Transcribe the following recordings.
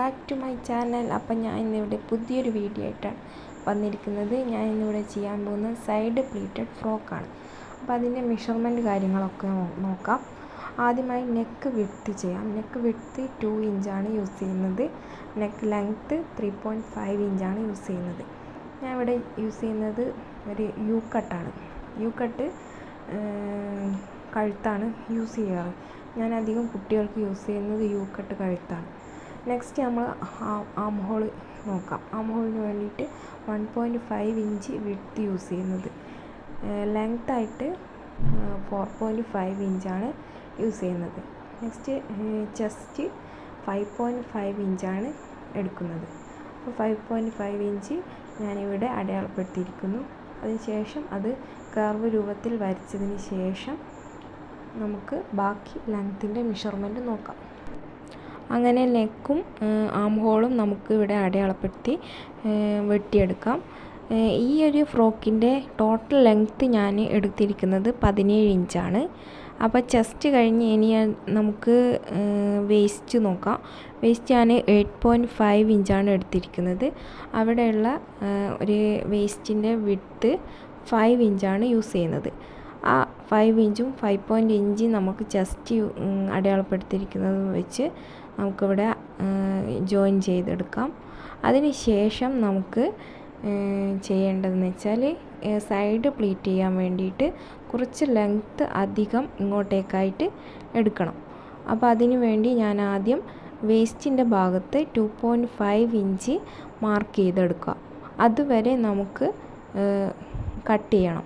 Back to my channel. അപ്പം ഞാൻ ഇന്നിവിടെ പുതിയൊരു വീഡിയോ ആയിട്ടാണ് വന്നിരിക്കുന്നത്. ഞാൻ ഇന്നിവിടെ ചെയ്യാൻ പോകുന്നത് സൈഡ് പ്ലീറ്റഡ് ഫ്രോക്കാണ്. അപ്പോൾ അതിൻ്റെ മെഷർമെൻറ്റ് കാര്യങ്ങളൊക്കെ നോക്കാം. ആദ്യമായി നെക്ക് വിഡ്ത്ത് ചെയ്യാം. നെക്ക് വിഡ്ത്ത് 2 ഇഞ്ചാണ് യൂസ് ചെയ്യുന്നത്. നെക്ക് ലെങ്ത്ത് 3.5 ഇഞ്ചാണ് യൂസ് ചെയ്യുന്നത്. ഞാൻ ഇവിടെ യൂസ് ചെയ്യുന്നത് ഒരു യു കട്ടാണ്. യു കട്ട് കഴുത്താണ് യൂസ് ചെയ്യാറ്. ഞാൻ അധികം കുട്ടികൾക്ക് യൂസ് ചെയ്യുന്നത് യു കട്ട് കഴുത്താണ്. നെക്സ്റ്റ് നമ്മൾ ആം ഹോൾ നോക്കാം. ആം ഹോളിന് വേണ്ടിയിട്ട് 1.5 ഇഞ്ച് വിഡ്ത്ത് യൂസ് ചെയ്യുന്നത്. ലെങ്ത്തായിട്ട് 4.5 ഇഞ്ചാണ് യൂസ് ചെയ്യുന്നത്. നെക്സ്റ്റ് ചെസ്റ്റ് 5.5 ഇഞ്ചാണ് എടുക്കുന്നത്. അപ്പോൾ 5.5 ഇഞ്ച് ഞാനിവിടെ അടയാളപ്പെടുത്തിയിരിക്കുന്നു. അതിനുശേഷം അത് കർവ് രൂപത്തിൽ വരച്ചതിന് ശേഷം നമുക്ക് ബാക്കി ലെങ്ത്തിൻ്റെ മെഷർമെൻറ്റ് നോക്കാം. അങ്ങനെ നെക്കും ആം ഹോളും നമുക്ക് ഇവിടെ അടയാളപ്പെടുത്തി വെട്ടിയെടുക്കാം. ഈ ഒരു ഫ്രോക്കിൻ്റെ ടോട്ടൽ ലെങ്ത്ത് ഞാൻ എടുത്തിരിക്കുന്നത് 17 ഇഞ്ചാണ്. അപ്പോൾ ചെസ്റ്റ് കഴിഞ്ഞ് ഇനി നമുക്ക് വേസ്റ്റ് നോക്കാം. വേസ്റ്റ് ഞാൻ 8.5 ഇഞ്ചാണ് എടുത്തിരിക്കുന്നത്. അവിടെയുള്ള ഒരു വേസ്റ്റിൻ്റെ വിഡ്ത്ത് 5 ഇഞ്ചാണ് യൂസ് ചെയ്യുന്നത്. ആ 5 ഇഞ്ചും 5 ഇഞ്ച് നമുക്ക് ചെസ്റ്റ് അടയാളപ്പെടുത്തിയിരിക്കുന്നത് വെച്ച് നമുക്കിവിടെ ജോയിൻ ചെയ്തെടുക്കാം. അതിന് ശേഷം നമുക്ക് ചെയ്യേണ്ടതെന്ന് വെച്ചാൽ സൈഡ് പ്ലീറ്റ് ചെയ്യാൻ വേണ്ടിയിട്ട് കുറച്ച് ലെങ്ത്ത് അധികം ഇങ്ങോട്ടേക്കായിട്ട് എടുക്കണം. അപ്പോൾ അതിനു വേണ്ടി ഞാൻ ആദ്യം വേസ്റ്റിൻ്റെ ഭാഗത്ത് 2.5 ഇഞ്ച് മാർക്ക് ചെയ്തെടുക്കുക. അതുവരെ നമുക്ക് കട്ട് ചെയ്യണം.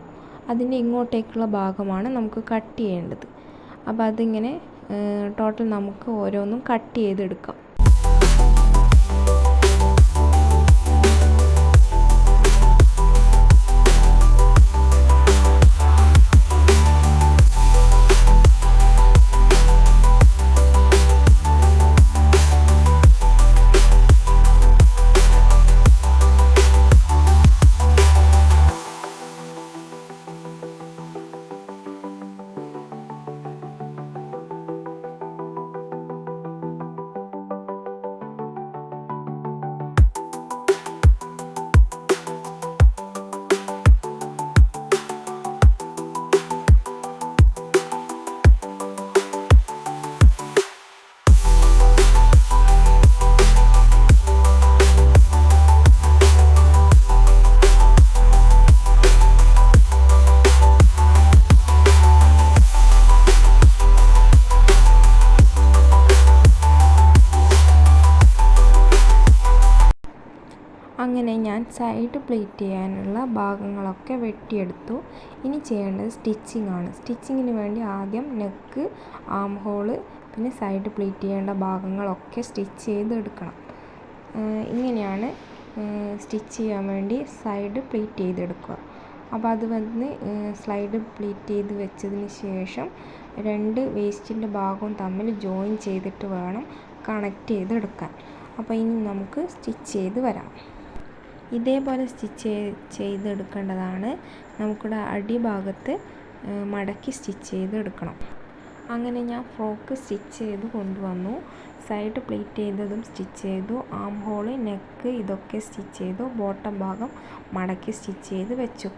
അതിൻ്റെ ഇങ്ങോട്ടേക്കുള്ള ഭാഗമാണ് നമുക്ക് കട്ട് ചെയ്യേണ്ടത്. അപ്പോൾ അതിങ്ങനെ ടോട്ടൽ നമുക്ക് ഓരോന്നും കട്ട് ചെയ്തെടുക്കാം. അങ്ങനെ ഞാൻ സൈഡ് പ്ലീറ്റ് ചെയ്യാനുള്ള ഭാഗങ്ങളൊക്കെ വെട്ടിയെടുത്തു. ഇനി ചെയ്യേണ്ടത് സ്റ്റിച്ചിങ് ആണ്. സ്റ്റിച്ചിങ്ങിന് വേണ്ടി ആദ്യം നെക്ക്, ആം ഹോള്, പിന്നെ സൈഡ് പ്ലീറ്റ് ചെയ്യേണ്ട ഭാഗങ്ങളൊക്കെ സ്റ്റിച്ച് ചെയ്തെടുക്കണം. ഇങ്ങനെയാണ് സ്റ്റിച്ച് ചെയ്യാൻ വേണ്ടി സൈഡ് പ്ലീറ്റ് ചെയ്തെടുക്കുക. അപ്പോൾ അത് വന്ന് സ്ലൈഡ് പ്ലീറ്റ് ചെയ്ത് വെച്ചതിന് ശേഷം 2 വേസ്റ്റിൻ്റെ ഭാഗവും തമ്മിൽ ജോയിൻ ചെയ്തിട്ട് വേണം കണക്റ്റ് ചെയ്തെടുക്കാൻ. അപ്പോൾ ഇനി നമുക്ക് സ്റ്റിച്ച് ചെയ്ത് വരാം. ഇതേപോലെ സ്റ്റിച്ച് ചെയ്തെടുക്കേണ്ടതാണ്. നമുക്കിവിടെ അടിഭാഗത്ത് മടക്കി സ്റ്റിച്ച് ചെയ്തെടുക്കണം. അങ്ങനെ ഞാൻ ഫ്രോക്ക് സ്റ്റിച്ച് ചെയ്ത് കൊണ്ടുവന്നു. സൈഡ് പ്ലീറ്റ് ചെയ്തതും സ്റ്റിച്ച് ചെയ്തു. ആം ഹോള്, നെക്ക് ഇതൊക്കെ സ്റ്റിച്ച് ചെയ്തു. ബോട്ടം ഭാഗം മടക്കി സ്റ്റിച്ച് ചെയ്ത് വെച്ചു.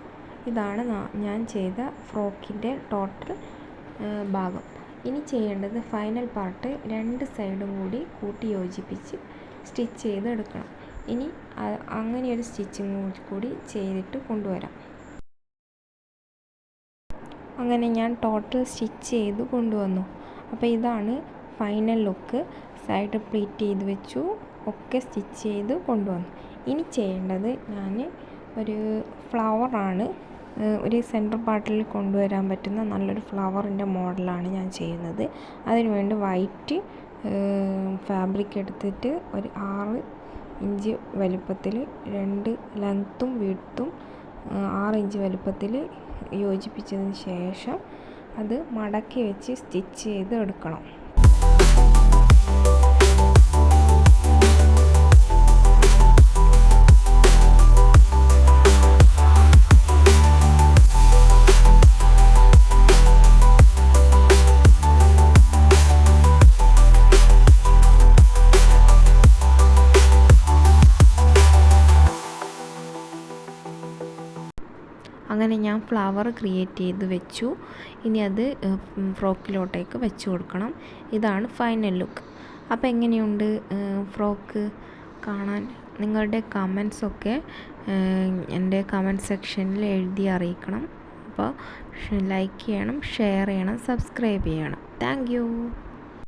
ഇതാണ് ഞാൻ ചെയ്ത ഫ്രോക്കിൻ്റെ ടോട്ടൽ ഭാഗം. ഇനി ചെയ്യേണ്ടത് ഫൈനൽ പാർട്ട് 2 സൈഡും കൂടി കൂട്ടി യോജിപ്പിച്ച് സ്റ്റിച്ച് ചെയ്തെടുക്കണം. ഇനി അങ്ങനെയൊരു സ്റ്റിച്ചിങ് കൂടി ചെയ്തിട്ട് കൊണ്ടുവരാം. അങ്ങനെ ഞാൻ ടോട്ടൽ സ്റ്റിച്ച് ചെയ്ത് കൊണ്ടുവന്നു. അപ്പോൾ ഇതാണ് ഫൈനൽ ലുക്ക്. സൈഡ് പ്ലീറ്റ് ചെയ്ത് വെച്ചു, ഒക്കെ സ്റ്റിച്ച് ചെയ്ത് കൊണ്ടുവന്നു. ഇനി ചെയ്യേണ്ടത് ഞാൻ ഒരു ഫ്ലവറാണ്, ഒരു സെൻറ്റർ പാർട്ടിൽ കൊണ്ടുവരാൻ പറ്റുന്ന നല്ലൊരു ഫ്ലവറിൻ്റെ മോഡലാണ് ഞാൻ ചെയ്യുന്നത്. അതിനുവേണ്ടി വൈറ്റ് ഫാബ്രിക് എടുത്തിട്ട് ഒരു 6 ഇഞ്ച് വലുപ്പത്തിൽ 2 ലെങ്ത്തും വിഡ്ത്തും 6 ഇഞ്ച് വലുപ്പത്തിൽ യോജിപ്പിച്ചതിന് ശേഷം അത് മടക്കി വെച്ച് സ്റ്റിച്ച് ചെയ്ത് എടുക്കണം. അങ്ങനെ ഞാൻ ഫ്ലവർ ക്രിയേറ്റ് ചെയ്ത് വെച്ചു. ഇനി അത് ഫ്രോക്കിലോട്ടേക്ക് വെച്ച് കൊടുക്കണം. ഇതാണ് ഫൈനൽ ലുക്ക്. അപ്പോൾ എങ്ങനെയുണ്ട് ഫ്രോക്ക് കാണാൻ? നിങ്ങളുടെ കമൻസൊക്കെ എൻ്റെ കമൻറ്റ് സെക്ഷനിൽ എഴുതി അറിയിക്കണം. അപ്പോൾ ലൈക്ക് ചെയ്യണം, ഷെയർ ചെയ്യണം, സബ്സ്ക്രൈബ് ചെയ്യണം. Thank you.